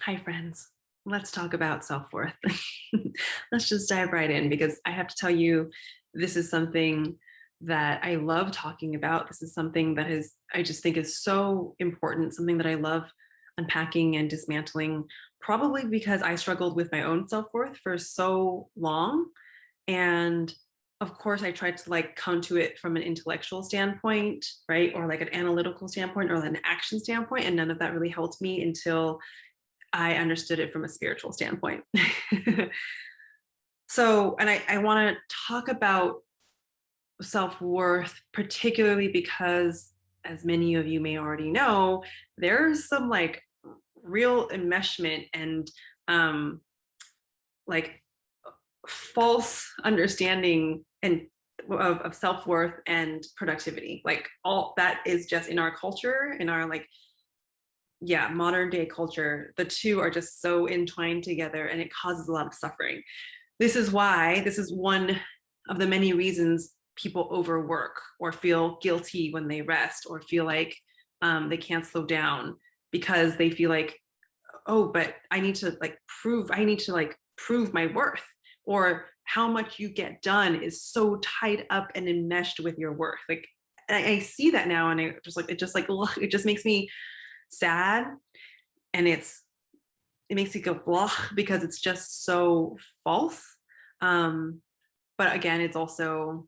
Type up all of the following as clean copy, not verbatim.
Hi, friends. Let's talk about self-worth. Let's just dive right in because I have to tell you, this is something that I love talking about. This is something that I just think is so important, something that I love unpacking and dismantling, probably because I struggled with my own self-worth for so long. And of course, I tried to like come to it from an intellectual standpoint, right? Or like an analytical standpoint or an action standpoint. And none of that really helped me until I understood it from a spiritual standpoint. So, and I want to talk about self worth, particularly because, as many of you may already know, there's some like real enmeshment and um, like false understanding and of self worth and productivity. Like all that is just in our culture, in our like yeah, modern day culture, the two are just so entwined together and it causes a lot of suffering. This is one of the many reasons people overwork or feel guilty when they rest or feel like they can't slow down because they feel like, oh, but I need to like prove my worth, or how much you get done is so tied up and enmeshed with your worth. Like I see that now and it just makes me sad, and it makes you go blah because it's just so false. um but again, it's also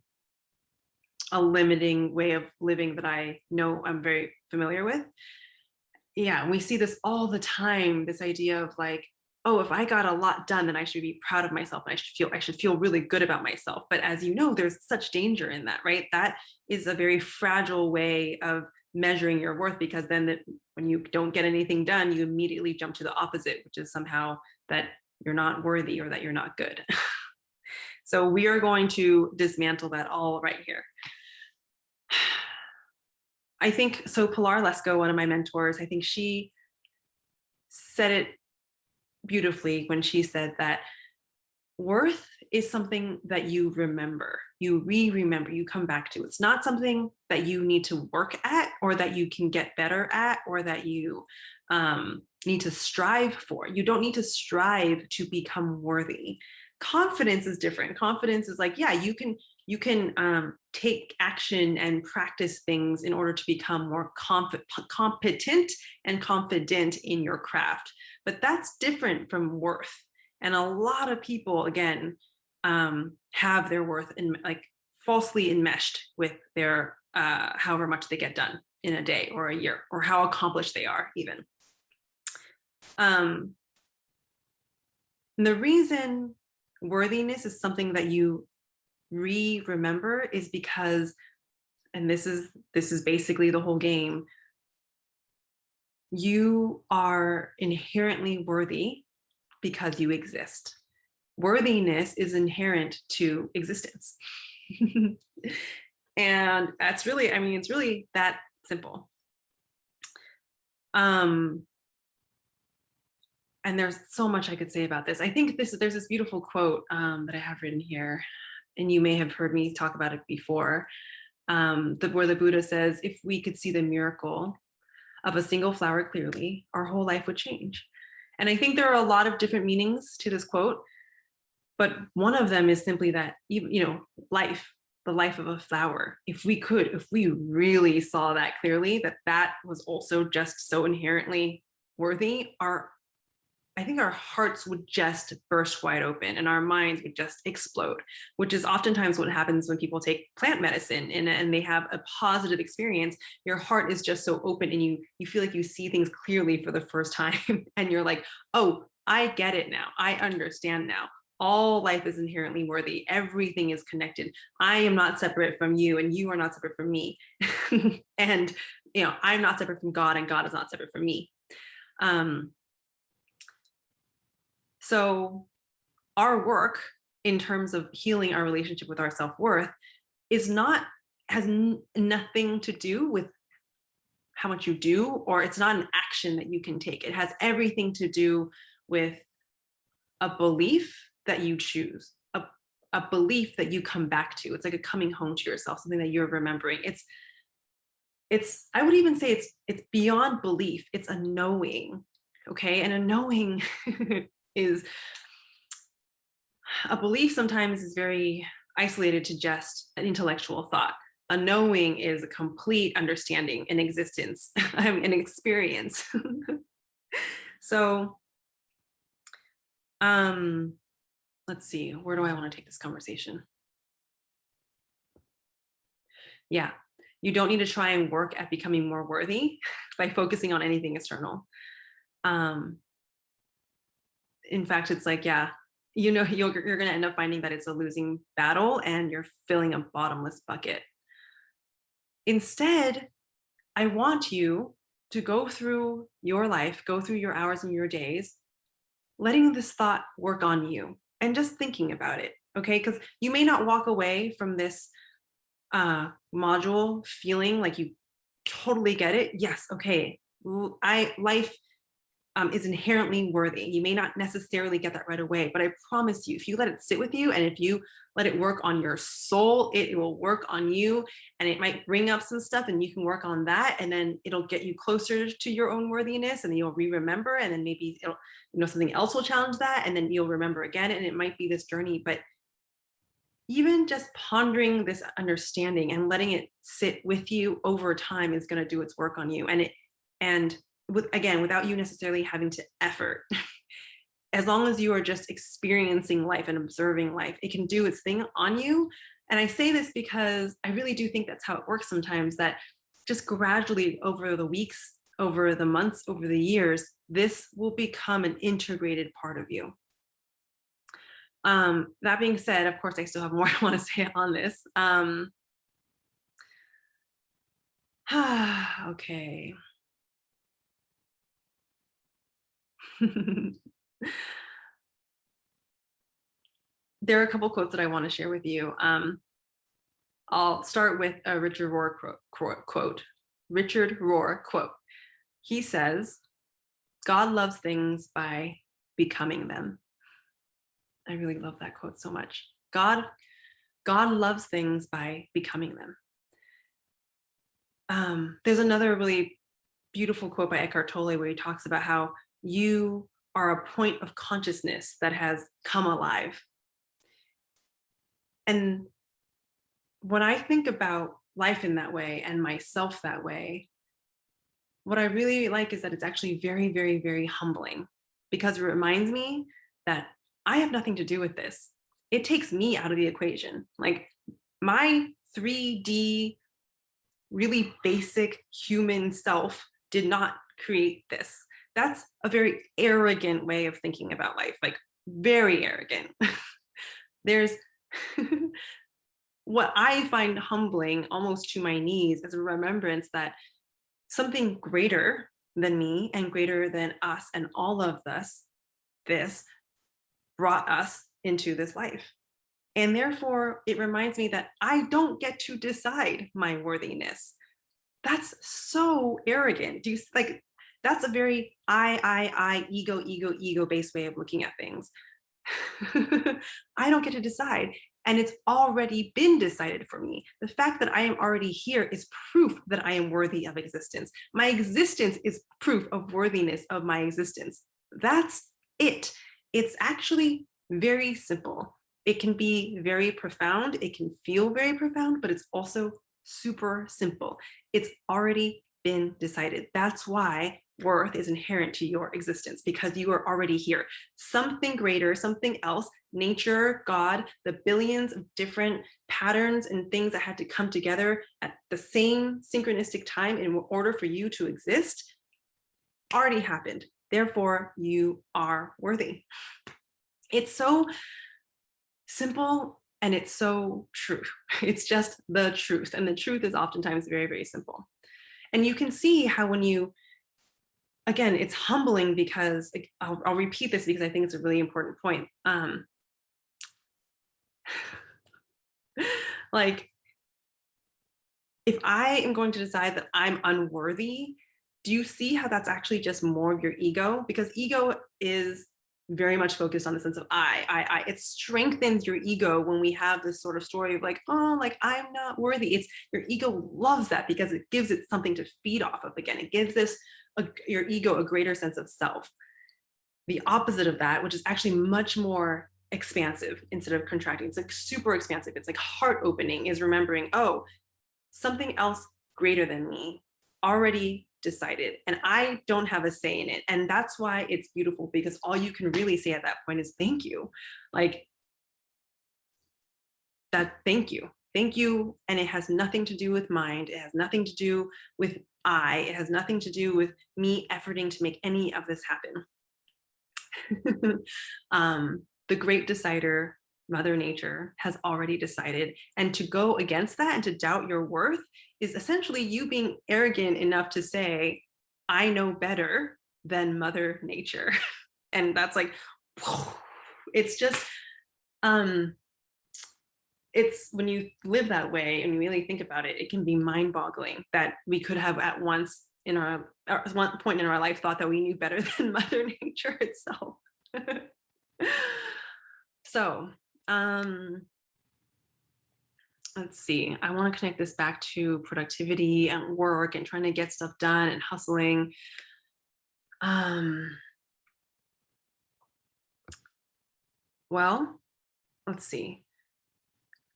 a limiting way of living that I know I'm very familiar with. Yeah, we see this all the time, this idea of like, oh, if I got a lot done, then I should be proud of myself and I should feel really good about myself. But as you know, there's such danger in that, right? That is a very fragile way of measuring your worth, because then when you don't get anything done, you immediately jump to the opposite, which is somehow that you're not worthy or that you're not good. So we are going to dismantle that all right here. I think so. Pilar Lesko, one of my mentors, I think she said it beautifully when she said that worth is something that you remember, you remember, you come back to. It's not something that you need to work at or that you can get better at or that you need to strive for. You don't need to strive to become worthy. Confidence is different. Confidence is like, yeah, you can take action and practice things in order to become more competent and confident in your craft. But that's different from worth. And a lot of people, again, have their worth in like falsely enmeshed with their however much they get done in a day or a year, or how accomplished they are even. The reason worthiness is something that you remember is because, and this is basically the whole game, you are inherently worthy because you exist. Worthiness is inherent to existence. And that's really, I mean, it's really that simple. And there's so much I could say about this. I think there's this beautiful quote that I have written here, and you may have heard me talk about it before, where the Buddha says, if we could see the miracle of a single flower clearly, our whole life would change. And I think there are a lot of different meanings to this quote, but one of them is simply that, life, the life of a flower. If we really saw that clearly, that was also just so inherently worthy, I think our hearts would just burst wide open and our minds would just explode, which is oftentimes what happens when people take plant medicine and they have a positive experience. Your heart is just so open and you feel like you see things clearly for the first time and you're like, oh, I get it now. I understand now. All life is inherently worthy. Everything is connected. I am not separate from you and you are not separate from me. And, I'm not separate from God and God is not separate from me. So our work in terms of healing our relationship with our self-worth has nothing to do with how much you do, or it's not an action that you can take. It has everything to do with a belief that you choose, a belief that you come back to. It's like a coming home to yourself, something that you're remembering. I would even say it's beyond belief. It's a knowing. Okay. And a knowing is a belief sometimes is very isolated to just an intellectual thought. A knowing is a complete understanding, an existence, an experience. So, um, let's see, where do I want to take this conversation? Yeah, you don't need to try and work at becoming more worthy by focusing on anything external. Um, in fact, it's like, yeah, you're going to end up finding that it's a losing battle and you're filling a bottomless bucket. Instead, I want you to go through your life, go through your hours and your days, letting this thought work on you and just thinking about it. Okay. Because you may not walk away from this module feeling like you totally get it. Yes. Okay. Life is inherently worthy. You may not necessarily get that right away, but I promise you, if you let it sit with you and if you let it work on your soul, it will work on you, and it might bring up some stuff and you can work on that, and then it'll get you closer to your own worthiness, and then you'll remember, and then maybe it'll, something else will challenge that, and then you'll remember again, and it might be this journey. But even just pondering this understanding and letting it sit with you over time is going to do its work on you, and again, without you necessarily having to effort. As long as you are just experiencing life and observing life, it can do its thing on you. And I say this because I really do think that's how it works sometimes, that just gradually over the weeks, over the months, over the years, this will become an integrated part of you. That being said, of course, I still have more I want to say on this. Okay. There are a couple quotes that I want to share with you. I'll start with a Richard Rohr quote. Richard Rohr quote. He says, "God loves things by becoming them." I really love that quote so much. God loves things by becoming them. There's another really beautiful quote by Eckhart Tolle where he talks about how you are a point of consciousness that has come alive. And when I think about life in that way and myself that way, what I really like is that it's actually very, very, very humbling, because it reminds me that I have nothing to do with this. It takes me out of the equation. Like, my 3D, really basic human self did not create this. That's a very arrogant way of thinking about life, like very arrogant. There's what I find humbling almost to my knees is a remembrance that something greater than me and greater than us and all of this brought us into this life. And therefore, it reminds me that I don't get to decide my worthiness. That's so arrogant. Do you like, that's a very ego based way of looking at things. I don't get to decide. And it's already been decided for me. The fact that I am already here is proof that I am worthy of existence. My existence is proof of worthiness of my existence. That's it. It's actually very simple. It can be very profound. It can feel very profound, but it's also super simple. It's already been decided. That's why worth is inherent to your existence, because you are already here. Something greater, something else, nature, God, the billions of different patterns and things that had to come together at the same synchronistic time in order for you to exist, already happened. Therefore, you are worthy. It's so simple and it's so true. It's just the truth. And the truth is oftentimes very, very simple. And you can see how when you, again, it's humbling, because I'll repeat this because I think it's a really important point. Like, if I am going to decide that I'm unworthy, do you see how that's actually just more of your ego? Because ego is very much focused on the sense of I. It strengthens your ego when we have this sort of story of like, oh, like I'm not worthy. It's your ego loves that because it gives it something to feed off of. Again, it gives this your ego a greater sense of self. The opposite of that, which is actually much more expansive instead of contracting, it's like super expansive. It's like heart opening, is remembering, oh, something else greater than me already decided, and I don't have a say in it. And that's why it's beautiful, because all you can really say at that point is thank you. Like that, thank you. Thank you. And it has nothing to do with mind. It has nothing to do with I. It has nothing to do with me efforting to make any of this happen. The great decider, Mother Nature, has already decided. And to go against that and to doubt your worth is essentially you being arrogant enough to say, I know better than Mother Nature. And that's like, it's just, it's when you live that way and you really think about it, it can be mind boggling that we could have at once in our, at one point in our life, thought that we knew better than Mother Nature itself. So, let's see. I want to connect this back to productivity and work and trying to get stuff done and hustling. Well, let's see.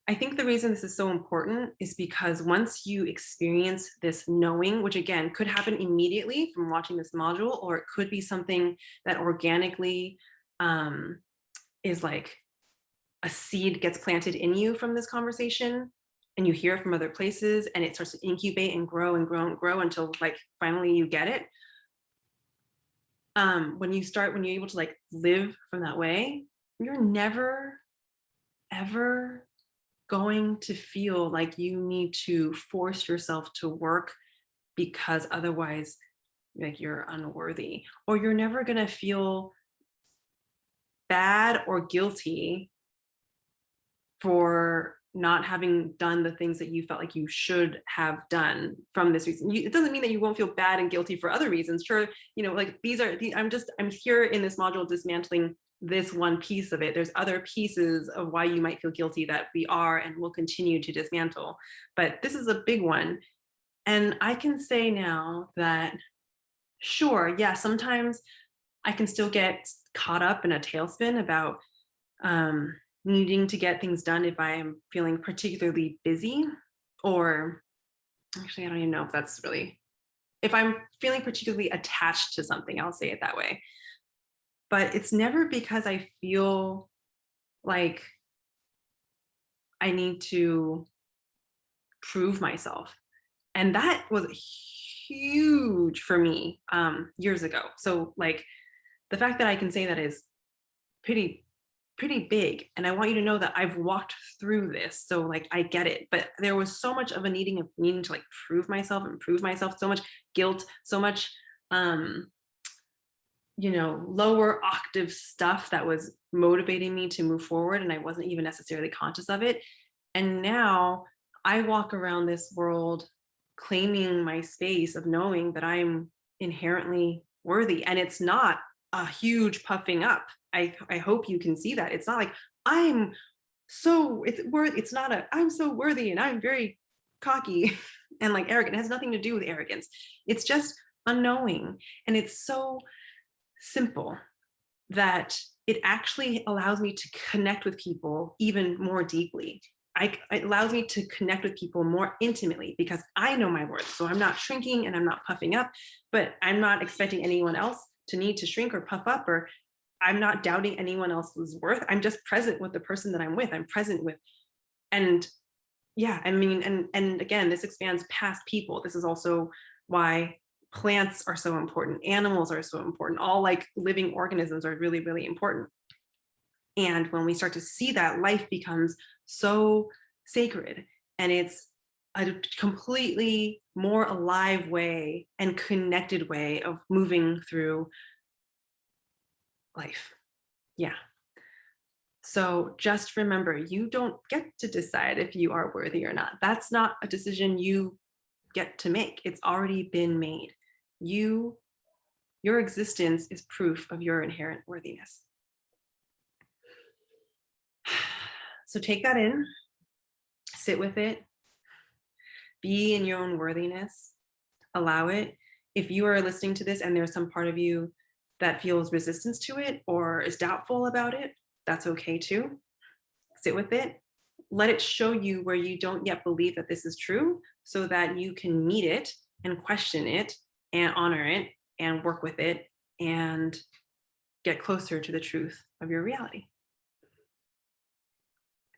I think the reason this is so important is because once you experience this knowing, which again could happen immediately from watching this module, or it could be something that organically is like a seed gets planted in you from this conversation, and you hear it from other places, and it starts to incubate and grow and grow and grow until like finally you get it. When you're able to like live from that way, you're never, ever going to feel like you need to force yourself to work because otherwise like you're unworthy, or you're never going to feel bad or guilty for not having done the things that you felt like you should have done from this reason. It doesn't mean that you won't feel bad and guilty for other reasons. Sure, like I'm here in this module dismantling this one piece of it. There's other pieces of why you might feel guilty that we are and will continue to dismantle. But this is a big one. And I can say now that, sure, yeah, sometimes I can still get caught up in a tailspin about needing to get things done if I am feeling particularly busy, or actually, I don't even know if that's really, if I'm feeling particularly attached to something, I'll say it that way. But it's never because I feel like I need to prove myself. And that was huge for me years ago. So like the fact that I can say that is pretty big. And I want you to know that I've walked through this. So like I get it. But there was so much of a needing to like prove myself and prove myself, so much guilt, so much lower octave stuff that was motivating me to move forward, and I wasn't even necessarily conscious of it. And now I walk around this world claiming my space of knowing that I'm inherently worthy. And it's not a huge puffing up. I hope you can see that. It's not like it's not I'm so worthy and I'm very cocky and like arrogant. It has nothing to do with arrogance. It's just unknowing. And it's so simple that it actually allows me to connect with people even more deeply. It allows me to connect with people more intimately because I know my worth. So I'm not shrinking and I'm not puffing up, but I'm not expecting anyone else to need to shrink or puff up, or I'm not doubting anyone else's worth. I'm just present with the person that I'm with. I'm present with, and yeah, I mean, and again, this expands past people. This is also why plants are so important. Animals are so important. All like living organisms are really, really important. And when we start to see that, life becomes so sacred, and it's a completely more alive way and connected way of moving through life. Yeah. So just remember, you don't get to decide if you are worthy or not. That's not a decision you get to make. It's already been made. Your existence is proof of your inherent worthiness. So take that in, sit with it, be in your own worthiness, allow it. If you are listening to this and there's some part of you that feels resistance to it or is doubtful about it, that's okay too. Sit with it. Let it show you where you don't yet believe that this is true so that you can meet it and question it and honor it and work with it and get closer to the truth of your reality.